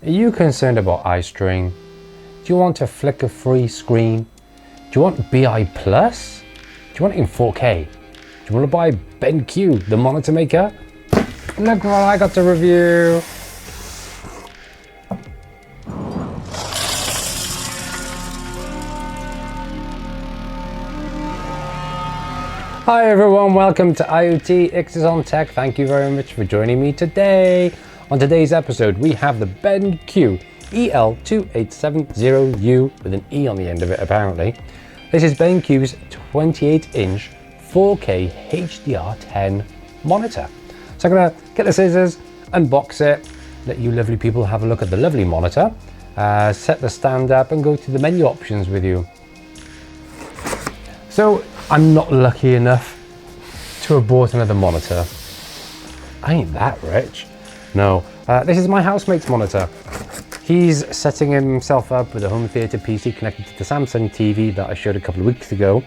Are you concerned about eye strain? Do you want a flicker-free screen? Do you want BI Plus? Do you want it in 4K? Do you want to buy BenQ, the monitor maker? Look what I got to review! Hi everyone, welcome to IoT Ixes on Tech. Thank you very much for joining me today. On today's episode, we have the BenQ EL2870UE with an E on the end of it apparently. This is BenQ's 28-inch 4K HDR10 monitor. So I'm gonna get the scissors, unbox it, let you lovely people have a look at the lovely monitor, set the stand up and go to the menu options with you. So I'm not lucky enough to have bought another monitor. I ain't that rich. No, this is my housemate's monitor. He's setting himself up with a home theater PC connected to the Samsung TV that I showed a couple of weeks ago.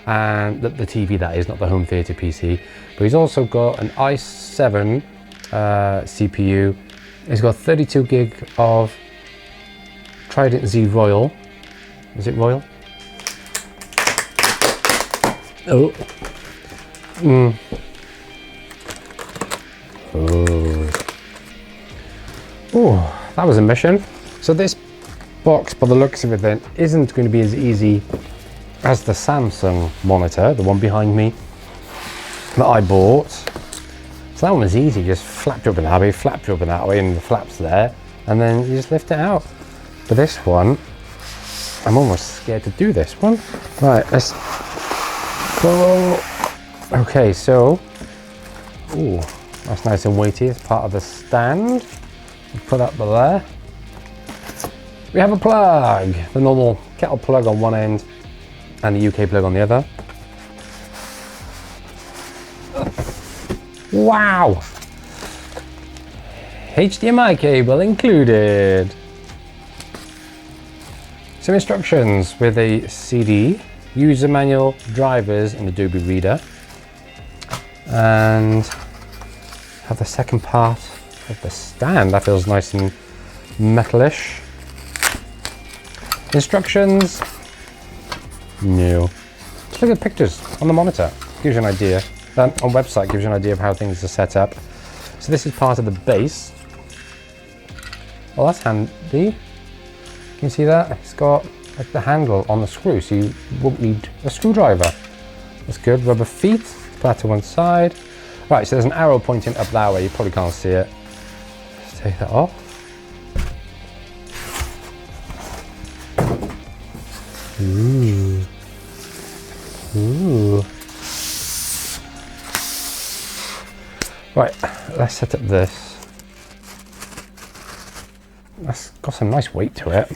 And the TV that is, not the home theater PC. But he's also got an i7 CPU. He's got 32 gig of Trident Z Royal. Is it Royal? Oh. Oh, that was a mission. So this box, by the looks of it then, isn't going to be as easy as the Samsung monitor, the one behind me, that I bought. So that one was easy, just flapped open that way, flapped open that way, and the flap's there, and then you just lift it out. But this one, I'm almost scared to do this one. Right, let's go. Okay, so, ooh, that's nice and weighty. It's part of the stand. Put that there. We have a plug, the normal kettle plug on one end and the UK plug on the other. Wow! HDMI cable included. Some instructions with a CD, user manual, drivers and Adobe Reader. And have the second part of the stand. That feels nice and metalish. Instructions. No. Just look at pictures on the monitor. Gives you an idea. On website gives you an idea of how things are set up. So this is part of the base. Well, that's handy. Can you see that? It's got like the handle on the screw, so you won't need a screwdriver. That's good. Rubber feet. Flat to one side. Right, so there's an arrow pointing up that way. You probably can't see it. Let's take that off. Ooh. Ooh. Right, let's set up this. That's got some nice weight to it.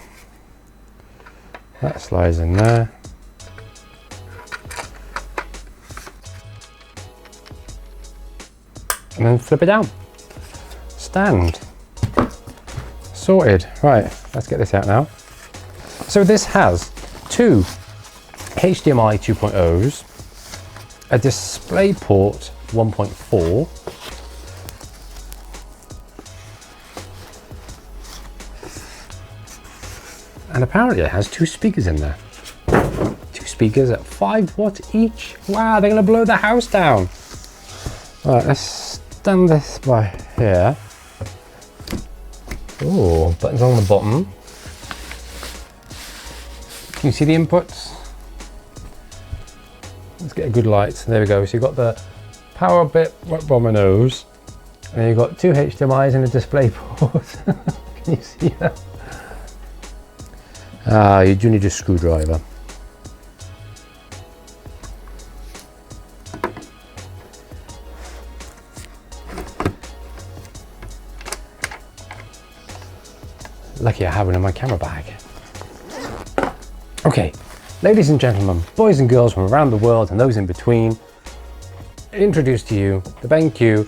That slides in there. And then flip it down. Stand. Sorted. Right, let's get this out now. So this has two HDMI 2.0s, a DisplayPort 1.4, and apparently it has two speakers in there. Two speakers at 5 watt each. Wow, they're gonna blow the house down. Right, let's stand this by here. Oh, buttons on the bottom. Can you see the inputs? Let's get a good light. There we go. So you've got the power bit right by my nose, and you've got two HDMIs and a DisplayPort. Can you see that? Ah, you do need a screwdriver. Lucky I have one in my camera bag. Okay, ladies and gentlemen, boys and girls from around the world and those in between, introduce to you the BenQ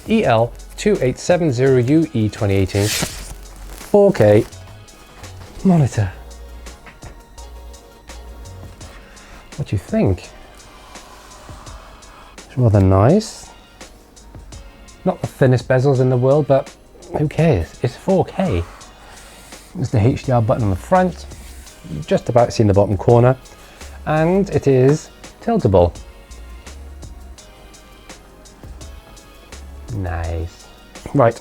EL2870UE 28-inch 4K monitor. What do you think? It's rather nice. Not the thinnest bezels in the world, but who cares? It's 4K. There's the HDR button on the front, just about see in the bottom corner, and it is tiltable. Nice. Right,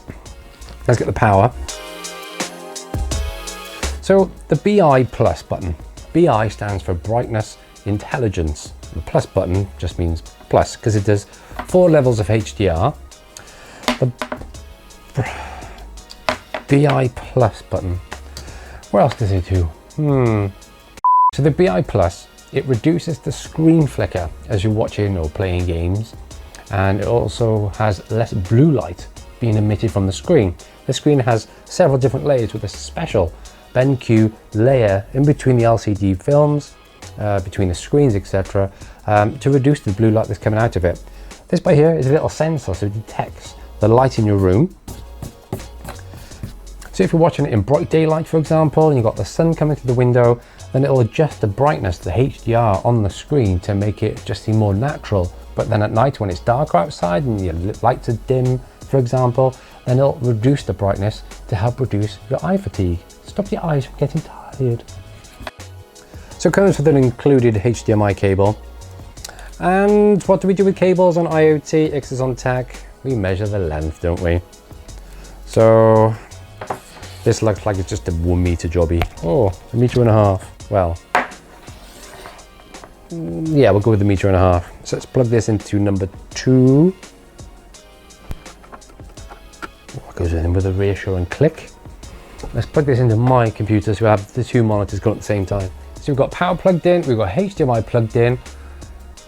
let's get the power. So the BI plus button. BI stands for brightness intelligence. The plus button just means plus because it does 4 levels of HDR. The BI plus button. What else does it do? So the BI plus, it reduces the screen flicker as you're watching or playing games, and it also has less blue light being emitted from the screen. The screen has several different layers with a special BenQ layer in between the LCD films, between the screens, etc., to reduce the blue light that's coming out of it. This by here is a little sensor, so it detects the light in your room. So if you're watching it in bright daylight, for example, and you've got the sun coming through the window, then it'll adjust the brightness, the HDR on the screen to make it just seem more natural. But then at night when it's darker outside and your lights are dim, for example, then it'll reduce the brightness to help reduce your eye fatigue. Stop your eyes from getting tired. So it comes with an included HDMI cable. And what do we do with cables on IoT? X on tech. We measure the length, don't we? So this looks like it's just a 1 meter jobby. Oh, 1.5 meters. Well, yeah, we'll go with 1.5 meters. So let's plug this into number 2. What goes in with a reassuring click? Let's plug this into my computer so we have the 2 monitors going at the same time. So we've got power plugged in, we've got HDMI plugged in,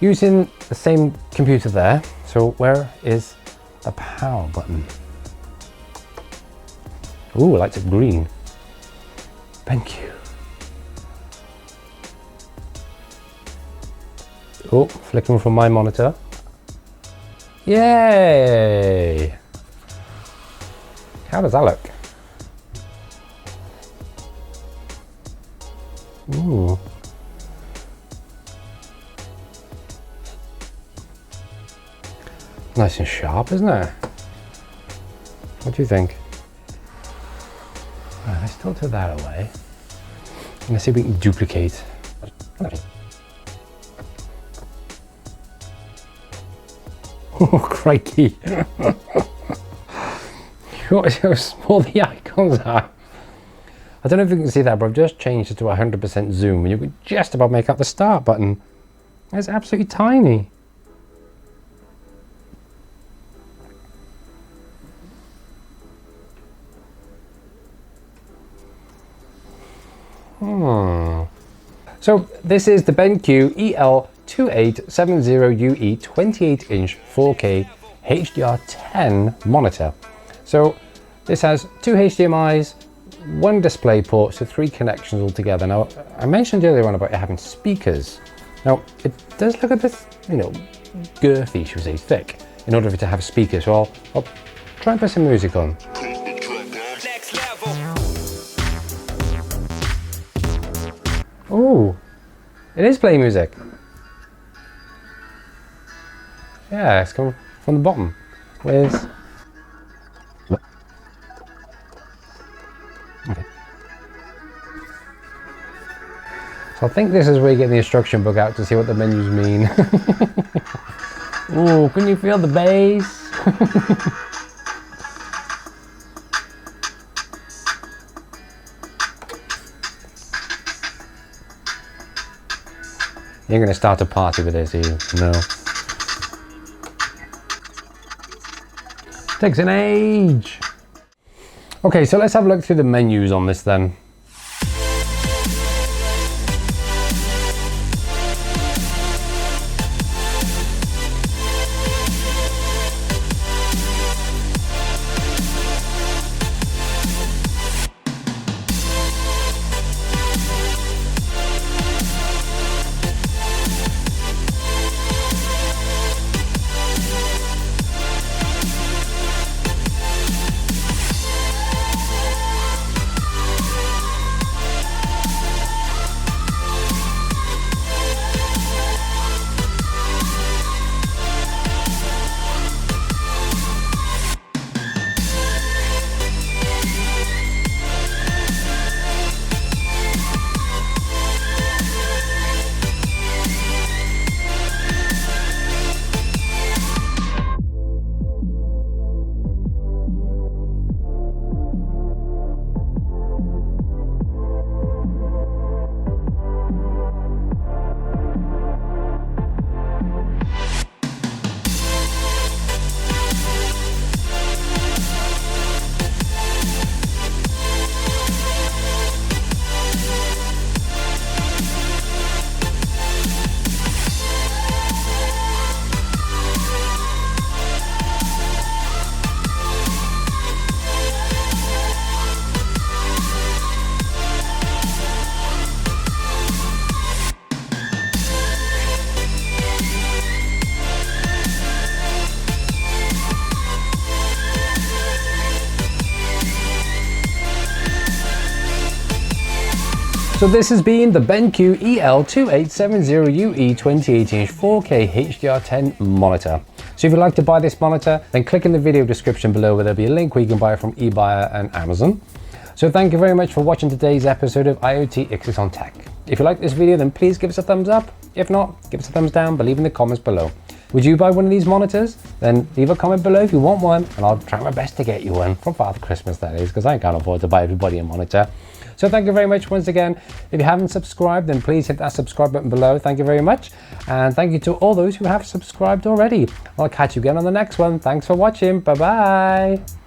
using the same computer there. So where is the power button? Ooh, lights up green. BenQ. Oh, flicking from my monitor. Yay! How does that look? Ooh. Nice and sharp, isn't it? What do you think? Right, let's filter that away. And let's see if we can duplicate. Oh, crikey. What how small the icons are. I don't know if you can see that, but I've just changed it to 100% zoom and you can just about make out the start button. It's absolutely tiny. So this is the BenQ EL2870UE 28-inch 4K HDR10 monitor. So this has 2 HDMIs, 1 display port, so 3 connections altogether. Now, I mentioned earlier on about it having speakers. Now, it does look a bit, girthy, should we say, thick, in order for it to have speakers. So I'll try and put some music on. Oh, it is playing music. Yeah, it's coming from the bottom. Where's... Okay. So I think this is where you get the instruction book out to see what the menus mean. Ooh, can you feel the bass? You're going to start a party with this, no. Takes an age. Okay, so let's have a look through the menus on this then. So this has been the BenQ EL2870UE 2018-inch 4K HDR10 monitor. So if you'd like to buy this monitor, then click in the video description below where there'll be a link where you can buy it from Ebuyer and Amazon. So thank you very much for watching today's episode of IoT X's on Tech. If you like this video, then please give us a thumbs up. If not, give us a thumbs down, but leave in the comments below. Would you buy one of these monitors? Then leave a comment below if you want one, and I'll try my best to get you one from Father Christmas, that is, because I can't afford to buy everybody a monitor. So thank you very much once again. If you haven't subscribed, then please hit that subscribe button below. Thank you very much. And thank you to all those who have subscribed already. I'll catch you again on the next one. Thanks for watching. Bye-bye.